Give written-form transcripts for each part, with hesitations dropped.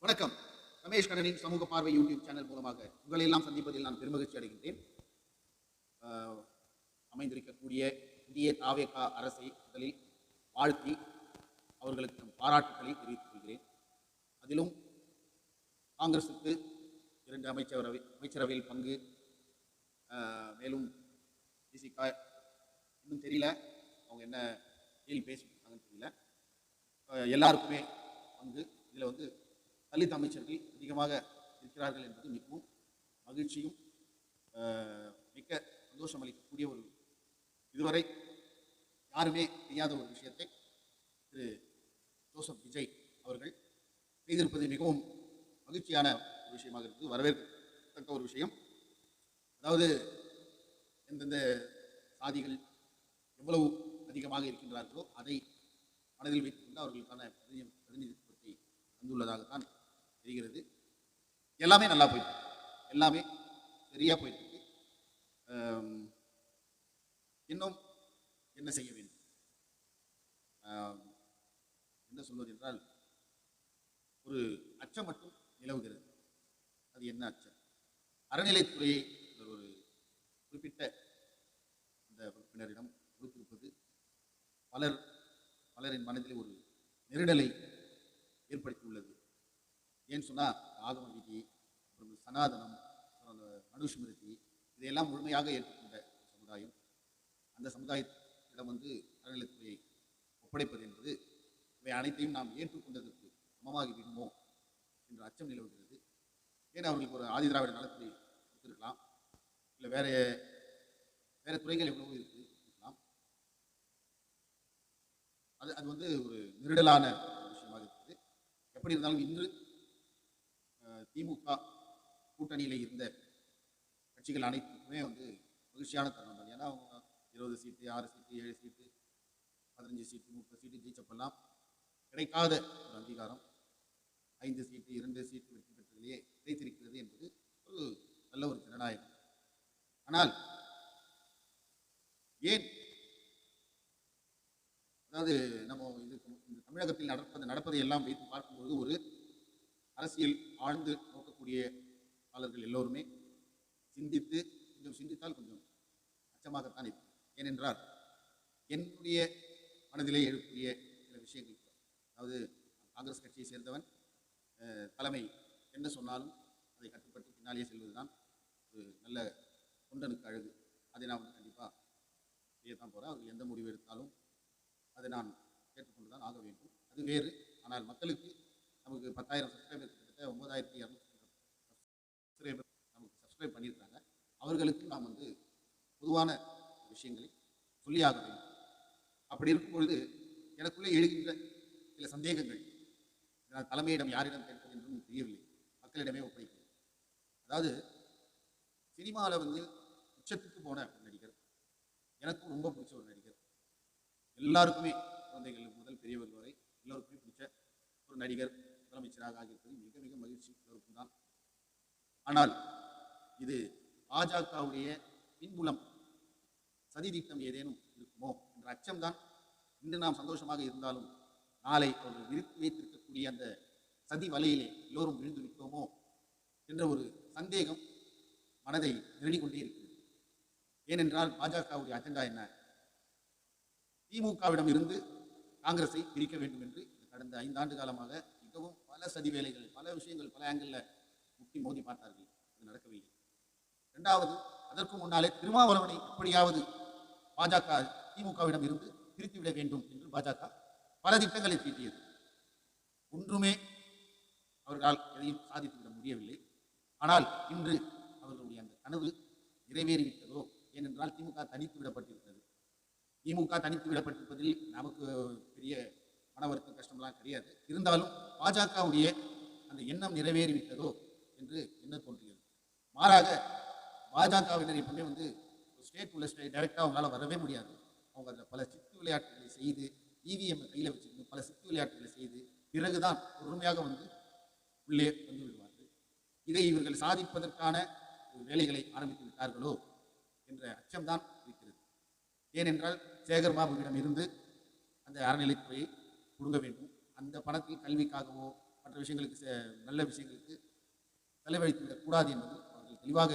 வணக்கம். ரமேஷ் கண்ணனின் சமூக பார்வை யூடியூப் சேனல் மூலமாக உங்களை எல்லாம் சந்திப்பதில் நான் பெருமகிழ்ச்சி அடைகின்றேன். அமைந்திருக்கக்கூடிய புதிய தாவேகா அரசை முதலில் வாழ்த்தி அவர்களுக்கு நம் பாராட்டுக்களை தெரிவித்துக் கொள்கிறேன். அதிலும் காங்கிரசுக்கு 2 அமைச்சரவையில் பங்கு, மேலும் விசிக இன்னும் தெரியல அவங்க என்ன டீல் பேசிட்டாங்கன்னு தெரியல. எல்லாருக்குமே பங்கு. இதில் தலித் அமைச்சர்கள் அதிகமாக இருக்கிறார்கள் என்பது மிகவும் மகிழ்ச்சியும் மிக்க சந்தோஷம் அளிக்கக்கூடிய ஒரு இதுவரை யாருமே செய்யாத ஒரு விஷயத்தை திரு ஜோசப் விஜய் அவர்கள் செய்திருப்பது மிகவும் மகிழ்ச்சியான ஒரு விஷயமாக இருக்குது, வரவேற்கத்தக்க ஒரு விஷயம். அதாவது எந்தெந்த சாதிகள் எவ்வளவு அதிகமாக இருக்கின்றார்களோ அதை மனதில் வைத்துக்கொண்டு அவர்களுக்கான பிரதிநிதித்துவத்தை தந்துள்ளதாகத்தான் தெரிகிறது. எல்லாமே நல்லா போயிட்டு எல்லாமே சரியாக போயிட்டு இருக்கு. இன்னும் என்ன செய்ய வேண்டும், என்ன சொல்வது என்றால், ஒரு அச்சம் மட்டும் நிலவுகிறது. அது என்ன அச்சம்? அறநிலைத்துறையை ஒரு குறிப்பிட்ட அந்த உறுப்பினரிடம் கொடுத்திருப்பது பலரின் மனதில் ஒரு நெருடலை ஏற்படுத்தியுள்ளது. ஏன்னு சொன்னால், ஆகம விதி, அப்புறம் சனாதனம், அந்த மனுஸ்மிருதி, இதையெல்லாம் முழுமையாக ஏற்றுக்கொண்ட சமுதாயம். அந்த சமுதாயத்திடம் அறநிலைத்துறையை ஒப்படைப்பது என்பது இவை அனைத்தையும் நாம் ஏற்றுக்கொண்டதற்கு சமமாகி விடுமோ என்ற அச்சம் நிலவுகிறது. ஏன்னா அவர்களுக்கு ஒரு ஆதிதிராவிட நலத்துறை கொடுத்திருக்கலாம், இல்லை வேற துறைகள் எவ்வளவோ இருக்கலாம். அது ஒரு நெருடலான விஷயமாக இருக்குது. எப்படி இருந்தாலும் இன்று திமுக கூட்டணியில் இருந்த கட்சிகள் அனைத்துக்குமே மகிழ்ச்சியான தருணம் தான். ஏன்னா அவங்க 20 சீட்டு, 6 சீட்டு, 7 சீட்டு, 15 சீட்டு, 30 சீட்டு ஜெயிச்சப்பெல்லாம் கிடைக்காத ஒரு அங்கீகாரம் 5 சீட்டு, 2 சீட்டு வெற்றி பெற்றதிலேயே கிடைத்திருக்கிறது என்பது ஒரு நல்ல ஒரு ஜனநாயகம். ஆனால் ஏன், அதாவது நம்ம இந்த தமிழகத்தில் நடப்பதை எல்லாம் வைத்து பார்க்கும்போது ஒரு அரசியல் ஆழ்ந்து நோக்கக்கூடியவர்கள் எல்லோருமே சிந்தித்தால் கொஞ்சம் அச்சமாகத்தான் இருக்கும். ஏனென்றால் என்னுடைய மனதிலே எழுப்பிய சில விஷயங்கள், அதாவது காங்கிரஸ் கட்சியை சேர்ந்தவன், தலைமை என்ன சொன்னாலும் அதை கட்டுப்பட்டு பின்னாலேயே செல்வதுதான் ஒரு நல்ல தொண்டனுக்கு அழகு. அதை நான் கண்டிப்பாக செய்யத்தான் போகிறேன். அவர்கள் எந்த முடிவு எடுத்தாலும் அதை நான் கேட்டுக்கொண்டு தான் ஆக வேண்டும். அது வேறு. ஆனால் மக்களுக்கு நமக்கு 10,000 சப்ஸ்கிரைபர், கிட்டத்தட்ட 9,200 சப்ஸ்கிரைபர் நமக்கு சப்ஸ்கிரைப் பண்ணியிருக்காங்க. அவர்களுக்கு நாம் பொதுவான விஷயங்களை சொல்லியாக வேண்டும். அப்படி இருக்கும்பொழுது எனக்குள்ளே எழுகின்ற சில சந்தேகங்கள், நான் தலைமையிடம் யாரிடம் கேட்பது என்றும் தெரியவில்லை, மக்களிடமே ஒப்படைக்கிறேன். அதாவது சினிமாவில் உச்சத்துக்கு போன ஒரு நடிகர், எனக்கும் ரொம்ப பிடிச்ச ஒரு நடிகர், எல்லாருக்குமே குழந்தைகள் முதல் பெரியவர்கள் வரை எல்லோருக்குமே பிடிச்ச ஒரு நடிகர் முதலமைச்சராக ஆகியிருப்பது மிக மிக மகிழ்ச்சி எல்லோருக்கும் தான். ஆனால் இது பாஜகவுடைய பின்புலம், சதிதிட்டம் ஏதேனும் இருக்குமோ என்ற அச்சம்தான். இன்று நாம் சந்தோஷமாக இருந்தாலும் நாளை அவர்கள் விரித்து வைத்திருக்கக்கூடிய அந்த சதி வலையிலே எல்லோரும் விழுந்து விட்டோமோ என்ற ஒரு சந்தேகம் மனதை நெருடிக்கொண்டே இருக்கிறது. ஏனென்றால் பாஜகவுடைய அஜெண்டா என்ன? திமுகவிடம் இருந்து காங்கிரஸை பிரிக்க வேண்டும் என்று கடந்த 5 ஆண்டு காலமாக மிகவும் பல சதி வேலைகள், பல விஷயங்கள், பல ஆங்கிளில் முட்டி மோதி பார்த்தார்கள். அது நடக்கவில்லை. 2வது, அதற்கு முன்னாலே திருமாவளவனை எப்படியாவது பாஜக திமுகவிடம் இருந்து பிரித்துவிட வேண்டும் என்று பாஜக பல திட்டங்களை தீட்டியது. ஒன்றுமே அவர்களால் எதையும் சாதித்துவிட முடியவில்லை. ஆனால் இன்று அவர்களுடைய அந்த கனவு நிறைவேறிவிட்டதோ? ஏனென்றால் திமுக தனித்து விடப்பட்டிருக்கிறது. திமுக தனித்து விடப்பட்டிருப்பதில் நமக்கு பெரிய மன வருத்தம், கஷ்டம்லாம் கிடையாது. இருந்தாலும் பாஜகவுடைய அந்த எண்ணம் நிறைவேறிவிட்டதோ என்று என்ன தோன்றுகிறது. மாறாக பாஜகவினர் எப்பவுமே ஸ்டேட் உள்ள டைரக்டாக அவங்களால வரவே முடியாது. அவங்க அதில் பல சித்து விளையாட்டுகளை செய்து, இவிஎம் கையில் வச்சுக்கணும், பல சித்து விளையாட்டுகளை செய்து பிறகுதான் பொறுமையாக உள்ளே வந்து விடுவார்கள். இதை இவர்கள் சாதிப்பதற்கான வேலைகளை ஆரம்பித்து விட்டார்களோ என்ற அச்சம்தான் இருக்கிறது. ஏனென்றால் சேகர் பாபுவிடம் இருந்து அந்த அறநிலைத்துறையை கொடுக்க வேண்டும். அந்த பணத்தில் கல்விக்காகவோ மற்ற விஷயங்களுக்கு நல்ல விஷயங்களுக்கு செலவழித்து விடக்கூடாது என்பது அவர்கள் தெளிவாக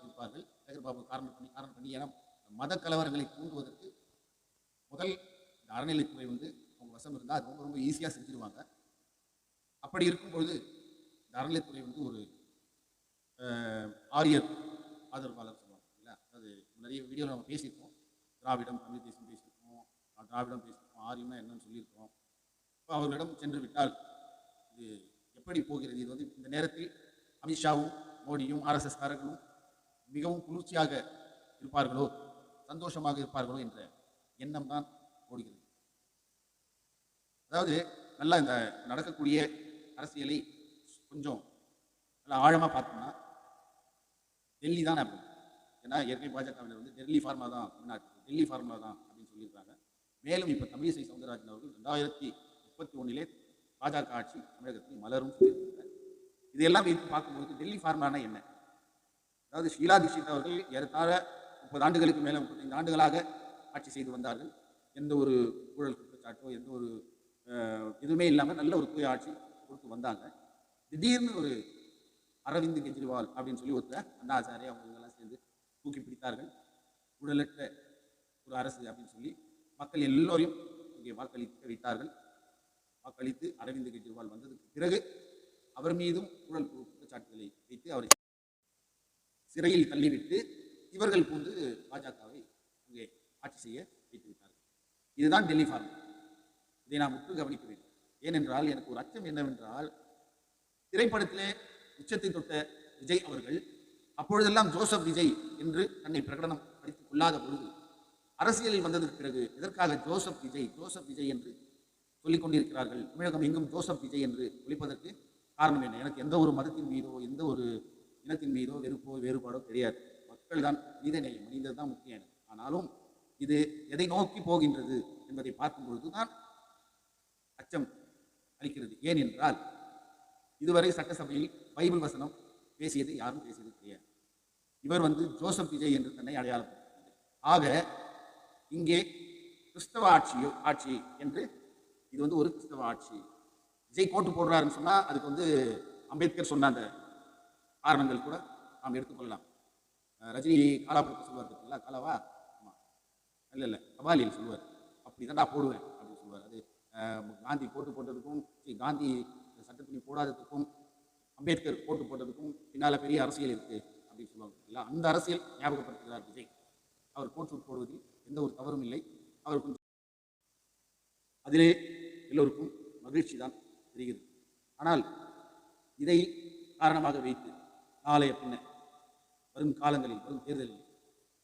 இருப்பார்கள். சேகர் பாபு காரணம் பண்ணி ஏன்னா மத கலவரங்களை தூண்டுவதற்கு முதல் இந்த அறநிலைத்துறை வந்து அவங்க வசம் இருந்தால் அது ரொம்ப ரொம்ப ஈஸியாக செஞ்சிருவாங்க. அப்படி இருக்கும்பொழுது இந்த அறநிலைத்துறை வந்து ஒரு ஆரியர் ஆதரவாளர் சொல்லுவாங்க இல்லை, அது நிறைய வீடியோவில் நம்ம பேசியிருக்கோம். திராவிடம் தமிழ் தேசம் பேசியிருக்கோம், திராவிடம் பேசியிருக்கோம், ஆரியம்னா என்னன்னு சொல்லியிருக்கோம். இப்போ அவர்களிடம் சென்று விட்டால் இது எப்படி போகிறது? இது வந்து இந்த நேரத்தில் அமித்ஷாவும் மோடியும் ஆர்எஸ்எஸ் காரர்களும் மிகவும் குளிர்ச்சியாக இருப்பார்களோ, சந்தோஷமாக இருப்பார்களோ என்ற எண்ணம் தான் ஓடுகிறது. அதாவது நல்லா இந்த நடக்கக்கூடிய அரசியலை கொஞ்சம் நல்லா ஆழமாக பார்த்தோம்னா டெல்லி தான் அப்படி. ஏன்னா ஏற்கனவே பாஜகவினர் வந்து டெல்லி ஃபார்முலா தான் தமிழ்நாட்டுக்கு, டெல்லி ஃபார்முலா தான் அப்படின்னு சொல்லியிருக்காங்க. மேலும் இப்போ தமிழிசை சவுந்தரராஜன் அவர்கள் 2031 பாஜக ஆட்சி தமிழகத்தில் மலரும் சொல்லியிருக்காங்க. இதையெல்லாம் வைத்து பார்க்கும்போது டெல்லி ஃபார்முலானா என்ன? அதாவது ஷீலா தீட்சித் அவர்கள் ஏறத்தாழ 30 ஆண்டுகளுக்கு மேலே 35 ஆண்டுகளாக ஆட்சி செய்து வந்தார்கள். எந்த ஒரு ஊழல் குற்றச்சாட்டோ எந்த ஒரு எதுவுமே இல்லாமல் நல்ல ஒரு தூய ஆட்சி கொடுத்து வந்தாங்க. திடீர்னு ஒரு அரவிந்த் கெஜ்ரிவால் அப்படின்னு சொல்லி ஒருத்தர் அண்ணா ஹசாரே அவங்க இதெல்லாம் சேர்ந்து தூக்கி பிடித்தார்கள். ஊழலற்ற ஒரு அரசு அப்படின்னு சொல்லி மக்கள் எல்லோரையும் இங்கே வாக்களிக்க வைத்தார்கள். வாக்களித்து அரவிந்த் கெஜ்ரிவால் வந்ததுக்கு பிறகு அவர் மீதும் ஊழல் குற்றச்சாட்டுகளை வைத்து அவரை சிறையில் தள்ளிவிட்டு இவர்கள் பூந்து பாஜகவை இங்கே ஆட்சி செய்ய வைத்து விட்டார்கள். இதுதான் டெல்லி ஃபார்முலா. இதை நாம் உற்று கவனிக்க வேண்டும். ஏனென்றால் எனக்கு ஒரு அச்சம் என்னவென்றால், திரைப்படத்திலே உச்சத்தை தொட்ட விஜய் அவர்கள் அப்பொழுதெல்லாம் ஜோசப் விஜய் என்று தன்னை பிரகடனம் படித்துக் கொள்ளாத பொழுது அரசியலில் வந்ததற்கு பிறகு எதற்காக ஜோசப் விஜய் என்று சொல்லிக் கொண்டிருக்கிறார்கள்? தமிழகம் எங்கும் ஜோசப் விஜய் என்று ஒழிப்பதற்கு காரணம் என்ன? எனக்கு எந்த ஒரு மதத்தின் மீதோ எந்த ஒரு இனத்தின் மீதோ வெறுப்போ வேறுபாடோ கிடையாது. மக்கள் தான் மனிதநேயம், மனிதர் தான் முக்கியம். ஆனாலும் இது எதை நோக்கி போகின்றது என்பதை பார்க்கும் பொழுதுதான் அச்சம் அளிக்கிறது. ஏனென்றால் இதுவரை சட்டசபையில் பைபிள் வசனம் பேசியது யாரும் பேசியது கிடையாது. இவர் வந்து ஜோசப் விஜய் என்று தன்னை அடையாளப்படுத்தினார். ஆக இங்கே கிறிஸ்தவ ஆட்சி என்று இது வந்து ஒரு கிறிஸ்தவ ஆட்சி. விஜய் கோட்டு போடுறாருன்னு சொன்னா அதுக்கு வந்து அம்பேத்கர் சொன்ன அந்த காரணங்கள் கூட நாம் எடுத்துக்கொள்ளலாம். ரஜினி காலா போட்டு சொல்லுவார் பார்த்தீங்களா, காலாவா? ஆமாம், இல்லை கபாலியில் சொல்லுவார், அப்படி தான் நான் போடுவேன் அப்படின்னு சொல்லுவார். அது காந்தி கோட்டு போட்டதுக்கும் காந்தி சட்டத்துணி போடாததுக்கும் அம்பேத்கர் கோட்டு போட்டதுக்கும் பின்னால் பெரிய அரசியல் இருக்குது அப்படின்னு சொல்லுவாங்க இல்லை, அந்த அரசியல் ஞாபகப்படுத்துகிறார் விஜய். அவர் கோட் சூட் போடுவதில் எந்த ஒரு தவறும் இல்லை. அவர் கொஞ்சம் அதிலே எல்லோருக்கும் மகிழ்ச்சி தான் தெரிகிறது. ஆனால் இதை காரணமாக வைத்து நாளைய பின்ன வரும் காலங்களில் வரும் தேர்தலில்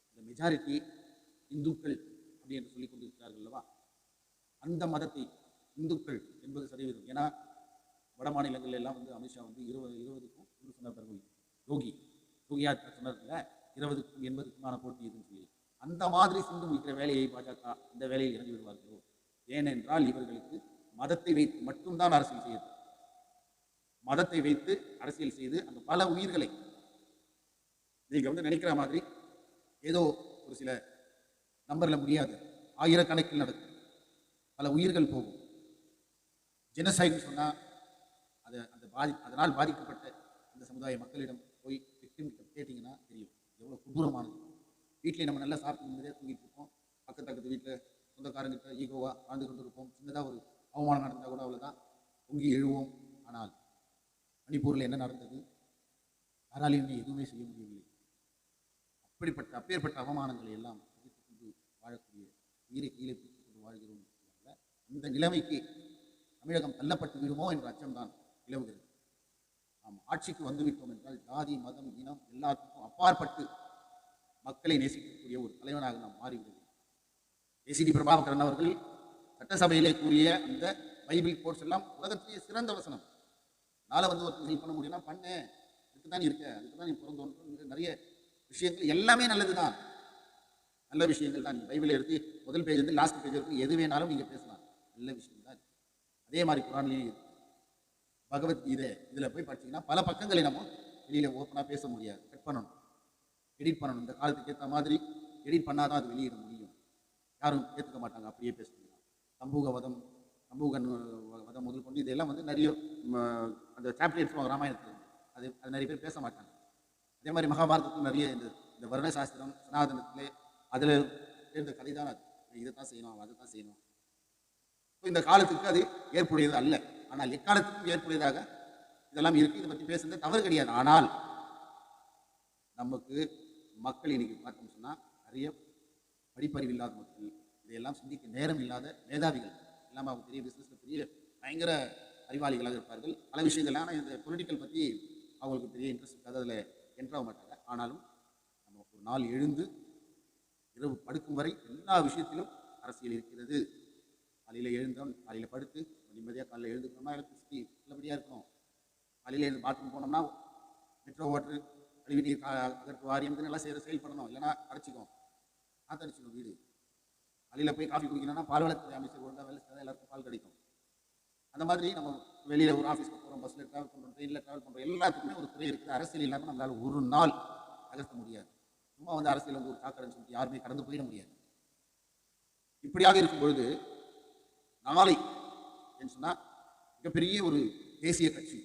இந்த மெஜாரிட்டி இந்துக்கள் அப்படி என்று சொல்லிக் கொண்டிருக்கிறார்கள் அல்லவா, அந்த மதத்தை இந்துக்கள் 80%. ஏன்னா வட மாநிலங்கள் எல்லாம் வந்து அமித்ஷா வந்து 20க்கும் சொன்னார். யோகியா சொன்னார்ல 20க்கும் 80க்குமான போட்டி இதுன்னு சொல்லி, அந்த மாதிரி சிந்து வைக்கிற வேலையை பாஜக இந்த வேலையில் இறங்கி விடுவார்களோ? ஏனென்றால் இவர்களுக்கு மதத்தை வைத்து மட்டும்தான் அரசியல் செய்யுது. மதத்தை வைத்து அரசியல் செய்து அந்த பல உயிர்களை நீங்க வந்து நினைக்கிற மாதிரி ஏதோ ஒரு சில நம்பர்ல முடியாது, ஆயிரக்கணக்கில் நடக்கும், பல உயிர்கள் போகும். ஜெனசைடு சொன்னா அதனால் பாதிக்கப்பட்ட அந்த சமுதாய மக்களிடம் போய் கேட்டீங்கன்னா தெரியும் எவ்வளவு கொடூரமானது. வீட்டிலே நம்ம நல்லா சாப்பிட்டு நிம்மதியாக தூங்கிட்டு இருப்போம், பக்கத்து வீட்டில் சொந்தக்காரங்கிட்ட ஈகோவா வாழ்ந்து கொண்டு இருப்போம். சின்னதாக ஒரு அவமானம் நடந்தால் கூட அவ்வளோதான் பொங்கி எழுவோம். ஆனால் மணிப்பூரில் என்ன நடந்தது? யாராலையும் எதுவுமே செய்ய முடியவில்லை. அப்பேற்பட்ட அவமானங்களை எல்லாம் சகித்துக் கொண்டு வாழக்கூடிய, உயிரை கீழே பிடித்துக் கொண்டு வாழ்கிறோம். இந்த நிலைமைக்கு தமிழகம் தள்ளப்பட்டு விடுமோ என்ற அச்சம்தான் நிலவுகிறது. நாம் ஆட்சிக்கு வந்துவிட்டோம் என்றால் ஜாதி மதம் இனம் எல்லாத்துக்கும் அப்பாற்பட்டு மக்களை நேசிக்கக்கூடிய ஒரு தலைவனாக நாம் மாறிவிடுகிறோம். ஏசிடி பிரபாகரன் அவர்கள் சட்டசபையிலே கூறிய அந்த பைபிள் கோட்ஸ் எல்லாம் உலகத்திலேயே சிறந்த வசனம். நாளை வந்து ஒரு ஹெல்ப் பண்ண முடியும்னா பண்ணு, அதுக்கு தான் இருக்க, அதுக்கு தான் நீ பிறந்தோன்னு நிறைய விஷயங்கள் எல்லாமே நல்லது தான், நல்ல விஷயங்கள் தான். பைபிளை எடுத்து முதல் பேஜ் இருந்து லாஸ்ட் பேஜ் இருக்கு, எது வேணாலும் நீங்கள் பேசலாம், நல்ல விஷயம் தான். அதே மாதிரி குரான்லேயும் இருக்கு. பகவத்கீதை இதில் போய் படிச்சிங்கன்னா பல பக்கங்களை நம்ம வெளியில் ஓப்பனாக பேச முடியாது, கட் பண்ணணும், எடிட் பண்ணணும். இந்த காலத்துக்கு ஏற்ற மாதிரி எடிட் பண்ணாதான் அது வெளியிட முடியும். யாரும் ஏற்றுக்க மாட்டாங்க, அப்படியே பேச முடியும். சமூகவதம் சமூகன் வதம் முதல் கொண்டு இதெல்லாம் வந்து நிறைய அந்த சாப்டர் எடுத்துருவாங்க ராமாயணத்தில். அது நிறைய பேர் பேச மாட்டாங்க. அதே மாதிரி மகாபாரதத்தில் நிறைய இந்த வருண சாஸ்திரம் சனாதனத்திலே அதில் இருந்த கதை தான் அது. இதை தான் செய்யணும், அதை தான் செய்யணும். இந்த காலத்துக்கு அது ஏற்புடையது அல்ல. ஆனால் எக்காலத்துக்கும் ஏற்புடையதாக இதெல்லாம் இருக்கு. இதை பற்றி பேசுறது தவறு கிடையாது. ஆனால் நமக்கு மக்கள் இன்னைக்கு பார்த்தோம்னு சொன்னால் நிறைய படிப்பறிவு இல்லாத மக்கள், இதையெல்லாம் சிந்திக்க நேரம் இல்லாத மேதாவிகள் இல்லாமல் அவங்க பெரிய பிஸ்னஸில் பெரிய பயங்கர அறிவாளிகளாக இருப்பார்கள். பல விஷயங்கள், ஆனால் இந்த பொலிட்டிக்கல் பற்றி அவங்களுக்கு பெரிய இன்ட்ரெஸ்ட் இருக்காது, அதில் என்ட்ராக மாட்டாங்க. ஆனாலும் நம்ம ஒரு நாள் எழுந்து இரவு படுக்கும் வரை எல்லா விஷயத்திலும் அரசியல் இருக்கிறது. காலையில் எழுந்தோம், காலையில் படுத்து நிம்மதியாக காலையில் எழுந்துக்கணும்னா எலக்ட்ரிசிட்டி நல்லபடியாக இருக்கணும். காலையில் எழுந்து பாத்ரூம் போனோம்னா மெட்ரோ வாட்ரு கழிவுநீர் அகற்று வாரியம் எல்லாம் செயல்படணும். இல்லைனா அடைச்சிக்கும், காத்தடிச்சிடும் வீடு. காலையில் போய் காஃபி குடிக்கணும்னா பால்வளத்துறை அமைச்சர் ஒழுங்காக வேலை செய்தால் எல்லாருக்கும் பால் கிடைக்கும். அந்த மாதிரி நம்ம வெளியில் ஒரு ஆஃபீஸ்க்கு போகிறோம், பஸ்ஸில் ட்ராவல் பண்ணுறோம், ட்ரெயினில் ட்ராவல் பண்ணுறோம், எல்லாத்துக்குமே ஒரு துறை இருக்குது. அரசியல் இல்லாமல் நம்மளால் ஒரு நாள் அகற்ற முடியாது. சும்மா வந்து அரசியல் வந்து ஒரு சாக்கடைன்னு சொல்லிட்டு யாருமே கடந்து போயிட முடியாது. இப்படியாக இருக்கும் பொழுது நாளை என்று சொன்னால் மிகப்பெரிய ஒரு தேசிய கட்சி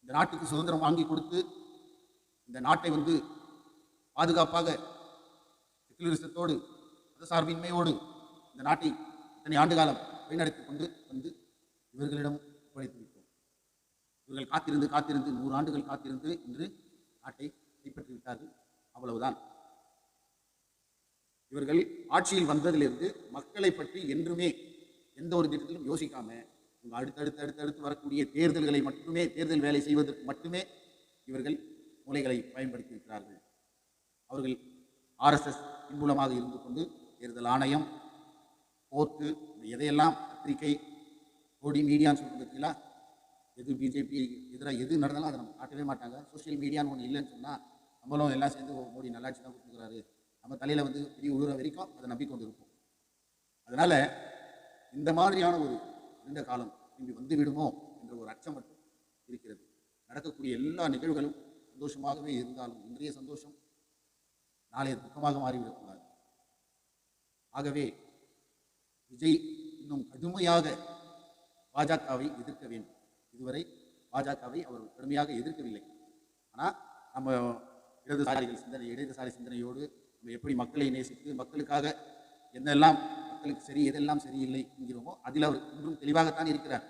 இந்த நாட்டுக்கு சுதந்திரம் வாங்கி கொடுத்து இந்த நாட்டை வந்து பாதுகாப்பாக செக்குலரிசத்தோடு மதசார்பின்மையோடு இந்த நாட்டை இத்தனை ஆண்டு காலம் வழிநடத்தி கொண்டு வந்து இவர்களிடம் ஒப்படைத்து விட்டோம். இவர்கள் காத்திருந்து 100 ஆண்டுகள் காத்திருந்து இன்று நாட்டை கைப்பற்றி விட்டார்கள். அவ்வளவுதான். இவர்கள் ஆட்சியில் வந்ததிலிருந்து மக்களை பற்றி என்றுமே எந்த ஒரு திட்டத்திலும் யோசிக்காம அடுத்தடுத்து வரக்கூடிய தேர்தல்களை மட்டுமே, தேர்தல் வேலை செய்வதற்கு மட்டுமே இவர்கள் மூளைகளை பயன்படுத்தி இருக்கிறார்கள். அவர்கள் RSS பின்புலமாக இருந்து கொண்டு தேர்தல் ஆணையம், கோர்ட்டு, எதையெல்லாம் பத்திரிகை, கோடி மீடியான்னு சொல்றதுல எது பிஜேபி எதிராக எது நடந்தாலும் அதை நம்ம காட்டவே மாட்டாங்க. சோசியல் மீடியான்னு ஒன்று இல்லைன்னு சொன்னால் நம்மளும் எல்லாம் சேர்ந்து மோடி நல்லாட்சி தான் கொடுத்துருக்காரு, நம்ம தலையில் வந்து பெரிய உழுற வரைக்கும் அதை நம்பிக்கொண்டு இருப்போம். அதனால் இந்த மாதிரியான ஒரு நீண்ட காலம் இங்கு வந்து விடுமோ என்ற ஒரு அச்சம் மட்டும் இருக்கிறது. நடக்கக்கூடிய எல்லா நிகழ்வுகளும் சந்தோஷமாகவே இருந்தாலும் இன்றைய சந்தோஷம் நாளைய துக்கமாக மாறிவிடக்கூடாது. ஆகவே விஜய் இன்னும் கடுமையாக பாஜகவை எதிர்க்க வேண்டும். இதுவரை பாஜகவை அவர் கடுமையாக எதிர்க்கவில்லை. ஆனால் நம்ம இடதுசாரி சிந்தனையோடு நம்ம எப்படி மக்களை நேசித்து மக்களுக்காக என்னெல்லாம் மக்களுக்கு சரி எதெல்லாம் சரியில்லை என்கிறோமோ அதில் அவர் இன்றும் தெளிவாகத்தான் இருக்கிறார்.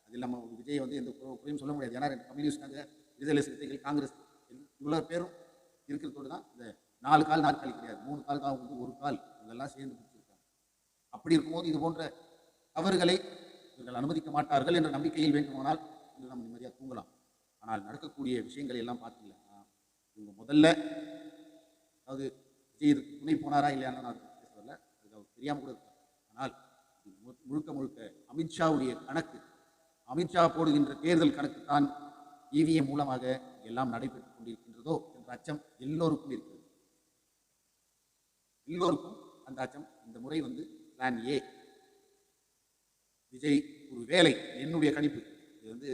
அதில் நம்ம விஜய் வந்து எந்த குறையும் சொல்ல முடியாது. ஏன்னா கம்யூனிஸ்டாங்க, விடுதலை சிறுத்தைகள், காங்கிரஸ் இவ்வளோ பேரும் இருக்கிறதோடு தான் இந்த 4 கால் நாற்காலி கிடையாது, 3 கால் தான் வந்து 1 கால் இதெல்லாம் சேர்ந்து பிடிச்சிருக்காங்க. அப்படி இருக்கும்போது இது போன்ற தவறுகளை இவர்கள் அனுமதிக்க மாட்டார்கள் என்ற நம்பிக்கையில் வேண்டுமானால் இன்று நம்ம நிம்மதியாக தூங்கலாம். ஆனால் நடக்கக்கூடிய விஷயங்களை எல்லாம் பார்த்தீங்கன்னா இவங்க முதல்ல, அதாவது விஜய் இதுக்கு துணை போனாரா இல்லையான்னு நான் பேசுறதில்ல, அது அவர் தெரியாமல் கூட இருக்கார். ஆனால் முழுக்க அமித்ஷாவுடைய கணக்கு, அமித்ஷா போடுகின்ற தேர்தல் கணக்கு தான் EVM மூலமாக எல்லாம் நடைபெற்றுக் கொண்டிருக்கின்றதோ என்ற அச்சம் எல்லோருக்கும் இருக்கிறது. எல்லோருக்கும் அந்த அச்சம். இந்த முறை வந்து பிளான் A. விஜய் ஒரு வேலை, என்னுடைய கணிப்பு, இது வந்து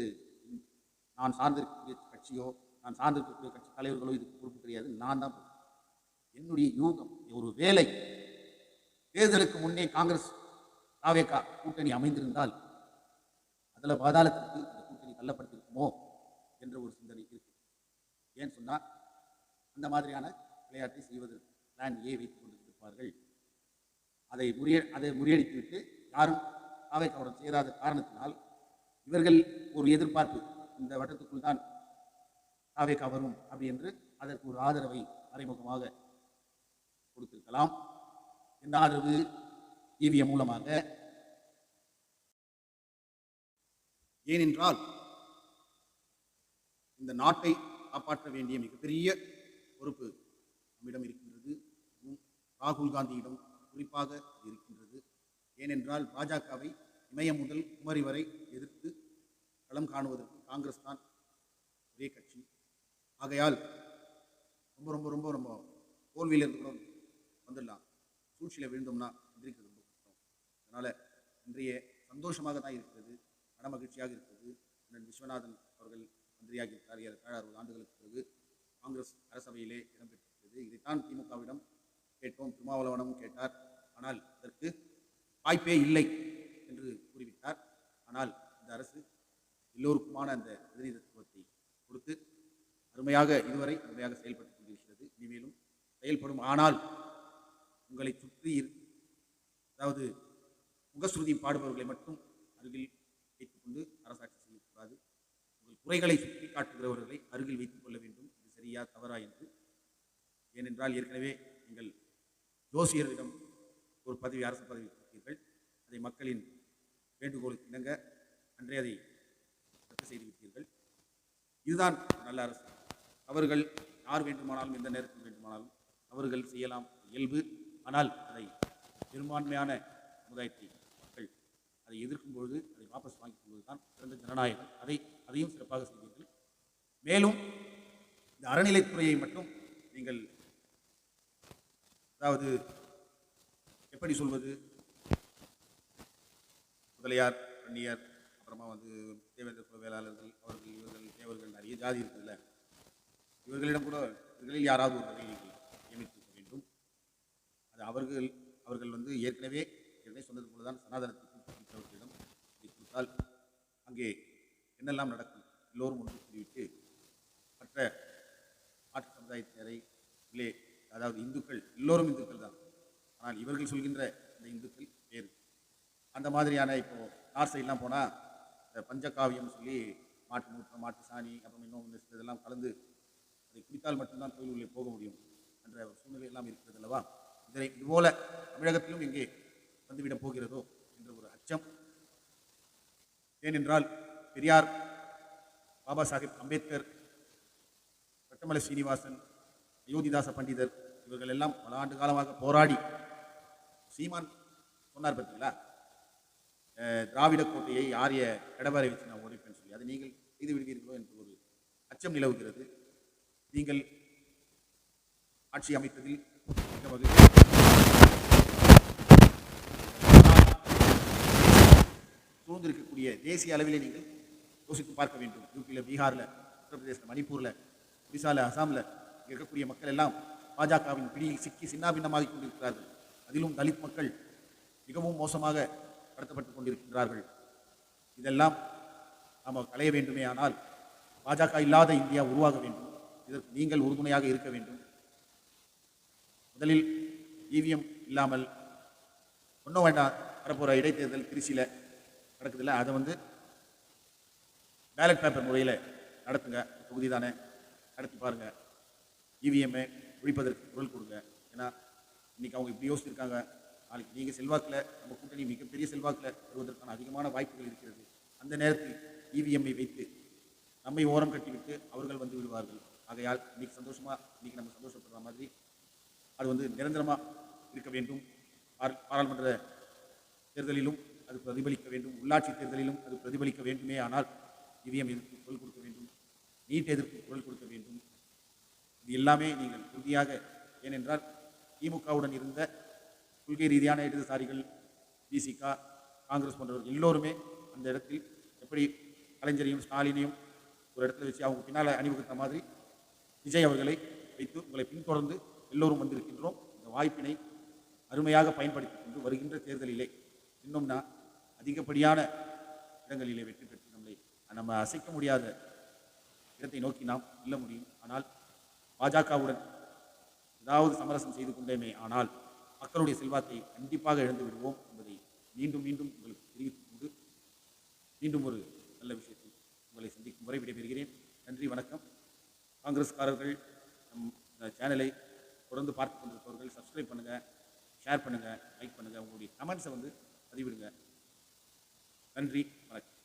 நான் சார்ந்திருக்கக்கூடிய கட்சியோ நான் சார்ந்திருக்கக்கூடிய கட்சி தலைவர்களோ இதுக்கு பொறுப்பு கிடையாது, நான் தான் பொறுப்பு. என்னுடைய யூகம் ஒரு வேலை தேர்தலுக்கு முன்னே காங்கிரஸ் தாவேகா கூட்டணி அமைந்திருந்தால் அதில் பாதாளத்திற்கு இந்த கூட்டணி தள்ளப்பட்டிருக்குமோ என்ற ஒரு சிந்தனை இருக்கு. ஏன்னு சொன்னால் அந்த மாதிரியான விளையாட்டை செய்வதற்கு பிளான் A வைத்துக் கொண்டிருப்பார்கள். அதை முறியடித்துவிட்டு யாரும் தாவேகாவுடன் சேராத காரணத்தினால் இவர்கள் ஒரு எதிர்பார்ப்பு, இந்த வட்டத்துக்குள் தான் தாவேகா வரும் அப்படி என்று அதற்கு ஒரு ஆதரவை மறைமுகமாக கொடுத்திருக்கலாம். இந்த ஆதரவு EVM மூலமாக. ஏனென்றால் இந்த நாட்டை காப்பாற்ற வேண்டிய மிகப்பெரிய பொறுப்பு நம்மிடம் இருக்கின்றது. ராகுல் காந்தியிடம் குறிப்பாக இருக்கின்றது. ஏனென்றால் பாஜகவை இமயம் முதல் குமரி வரை எதிர்த்து களம் காணுவதற்கு காங்கிரஸ் தான் ஒரே கட்சி. ஆகையால் ரொம்ப நம்ம தோல்வியிலிருந்து கூட வந்துடலாம், சூழ்ச்சியில் விழுந்தோம்னா எந்திரிக்கிறது ரொம்ப கஷ்டம். அதனால் இன்றைய சந்தோஷமாக தான் இருக்கிறது, மன மகிழ்ச்சியாக இருக்கிறது. அண்ணன் விஸ்வநாதன் அவர்கள் மந்திரியாகி இருக்கிறார். 60 ஆண்டுகளுக்கு பிறகு காங்கிரஸ் அரசவையிலே இடம்பெற்றிருக்கிறது. இதைத்தான் திமுகவிடம் கேட்டோம், திருமாவளவனும் கேட்டார். ஆனால் அதற்கு வாய்ப்பே இல்லை என்று கூறிவிட்டார். ஆனால் இந்த அரசு எல்லோருக்குமான அந்த பிரதிநிதித்துவத்தை கொடுத்து இதுவரை அருமையாக செயல்பட்டுக் கொண்டிருக்கிறது. இனிமேலும் செயல்படும். ஆனால் உங்களை சுற்றி அதாவது முகஸ்ருதி பாடுபவர்களை மட்டும் அருகில் வைத்துக் கொண்டு அரசாட்சி செய்யக்கூடாது. உங்கள் குறைகளை சுட்டி காட்டுகிறவர்களை அருகில் வைத்துக் கொள்ள வேண்டும். இது சரியா தவறா என்று. ஏனென்றால் ஏற்கனவே நீங்கள் ஜோசியரிடம் ஒரு அரசு பதவி கொடுத்தீர்கள். அதை மக்களின் வேண்டுகோளுக்கு இணங்க அன்றே அதை ரத்து செய்து விட்டீர்கள். இதுதான் நல்ல அரசு. அவர்கள் யார் வேண்டுமானாலும் எந்த நேரத்தில் வேண்டுமானாலும் அவர்கள் செய்யலாம், இயல்பு. ஆனால் அதை பெரும்பான்மையான சமுதாயத்தை மக்கள் அதை எதிர்க்கும் பொழுது அதை வாபஸ் வாங்கிக் கொள்வது தான் சிறந்த ஜனநாயகம். அதையும் சிறப்பாக செய்வீர்கள். மேலும் இந்த அறநிலைத்துறையை மட்டும் நீங்கள் அதாவது எப்படி சொல்வது, முதலியார், வன்னியர், அப்புறமா தேவேந்திர குல வேளாளர்கள், இவர்கள் தேவர்கள், நிறைய ஜாதி இருக்குதுல்ல, இவர்களில் யாராவது ஒருவரை நீங்கள் நியமித்திருக்க வேண்டும். அது அவர்கள் ஏற்கனவே சொன்னது போலதான் சனாதனத்துக்கு பிடித்தவர்களிடம் இதை கொடுத்தால் அங்கே என்னெல்லாம் நடக்கும் எல்லோரும் ஒன்று கூறிவிட்டு மற்ற மாற்று சமுதாயத்தினரை அதாவது இந்துக்கள் எல்லோரும் இந்துக்கள் தான், ஆனால் இவர்கள் சொல்கின்ற இந்த இந்துக்கள் வேறு. அந்த மாதிரியான இப்போ நார்த் சைட்லாம் போனால் இந்த பஞ்சகாவியம் சொல்லி மாட்டு மூட்டம், மாட்டு சாணி, அப்புறம் இன்னும் இதெல்லாம் கலந்து அதை குடித்தால் மட்டும்தான் கோயில் உள்ளே போக முடியும் என்ற ஒரு சூழ்நிலை எல்லாம் இருக்கிறது அல்லவா. இதுபோல தமிழகத்திலும் எங்கே வந்துவிடப் போகிறதோ என்ற ஒரு அச்சம். ஏனென்றால் பெரியார், பாபா சாஹேப் அம்பேத்கர், பட்டமலை சீனிவாசன், அயோத்திதாச பண்டிதர் இவர்கள் எல்லாம் பல ஆண்டு காலமாக போராடி, சீமான் சொன்னார் பார்த்தீங்களா, திராவிட கோட்டையை ஆரிய கடவாரை வச்சு நான் உடைப்பேன்னு சொல்லி, அதை நீங்கள் செய்து விடுவீர்களோ என்று ஒரு அச்சம் நிலவுகிறது. நீங்கள் ஆட்சி அமைத்ததில் மிக மகிழ்ச்சி. சூழ்ந்திருக்கக்கூடிய தேசிய அளவிலே நீங்கள் யோசித்து பார்க்க வேண்டும். யூபியில், பீகாரில், உத்தரப்பிரதேசத்தில், மணிப்பூரில், ஒடிசாவில், அசாமில் இருக்கக்கூடிய மக்கள் எல்லாம் பாஜகவின் பிடியில் சிக்கி சின்னாபின்னமாகிக் கொண்டிருக்கிறார்கள். அதிலும் தலித் மக்கள் மிகவும் மோசமாக கடத்தப்பட்டுக் கொண்டிருக்கிறார்கள். இதெல்லாம் நாம் களைய வேண்டுமே. ஆனால் பாஜக இல்லாத இந்தியா உருவாக வேண்டும். இதற்கு நீங்கள் உறுதுணையாக இருக்க வேண்டும். முதலில் இவிஎம் இல்லாமல் ஒன்றும் வேண்டாம், வரப்போகிற இடைத்தேர்தல் திருச்சியில் நடக்குதில்ல, அதை பேலட் பேப்பர் முறையில் நடத்துங்க. தொகுதி தானே, நடத்தி பாருங்கள். இவிஎம்ஐ ஒழிப்பதற்கு குரல் கொடுங்க. ஏன்னா இன்றைக்கி அவங்க இப்படி யோசிச்சிருக்காங்க, நாளைக்கு நீங்கள் செல்வாக்கில், நம்ம கூட்டணி மிகப்பெரிய செல்வாக்கில் வருவதற்கான அதிகமான வாய்ப்புகள் இருக்கிறது. அந்த நேரத்தில் இவிஎம்ஐ வைத்து நம்மை ஓரம் கட்டிவிட்டு அவர்கள் வந்து விடுவார்கள். ஆகையால் இன்றைக்கி நம்ம சந்தோஷப்படுற மாதிரி அது நிரந்தரமாக இருக்க வேண்டும். பாராளுமன்ற தேர்தலிலும் அது பிரதிபலிக்க வேண்டும், உள்ளாட்சி தேர்தலிலும் அது பிரதிபலிக்க வேண்டுமே. ஆனால் இவிஎம் எதிர்ப்பு குரல் கொடுக்க வேண்டும், நீட் எதிர்ப்பு குரல் கொடுக்க வேண்டும். இது எல்லாமே நீங்கள் உறுதியாக, ஏனென்றால் திமுகவுடன் இருந்த கொள்கை ரீதியான இடதுசாரிகள், பிசிக, காங்கிரஸ் போன்றவர்கள் எல்லோருமே அந்த இடத்தில் எப்படி கலைஞரையும் ஸ்டாலினையும் ஒரு இடத்துல வச்சு அவங்க பின்னால் அணிவகுத்த மாதிரி விஜய் அவர்களை வைத்து உங்களை பின்தொடர்ந்து எல்லோரும் வந்திருக்கின்றோம். இந்த வாய்ப்பினை அருமையாக பயன்படுத்தி கொண்டு வருகின்ற தேர்தலிலே இன்னும்னா அதிகப்படியான இடங்களிலே வெற்றி பெற்று நம்ம அசைக்க முடியாத இடத்தை நோக்கி நாம் செல்ல முடியும். ஆனால் பாஜகவுடன் ஏதாவது சமரசம் செய்து கொண்டேமே ஆனால் மக்களுடைய செல்வாக்கை கண்டிப்பாக இழந்து விடுவோம் என்பதை மீண்டும் மீண்டும் உங்களுக்கு தெரிவித்துக் கொண்டு மீண்டும் ஒரு நல்ல விஷயத்தில் உங்களை சந்திக்கும் முறை விடைபெறுகிறேன். நன்றி, வணக்கம். காங்கிரஸ்காரர்கள் நம் சேனலை தொடர்ந்து பார்த்து கொண்டிருப்பவர்கள் சப்ஸ்கிரைப் பண்ணுங்கள், ஷேர் பண்ணுங்கள், லைக் பண்ணுங்கள், உங்களுடைய கமெண்ட்ஸை பதிவிடுங்க. நன்றி, வணக்கம்.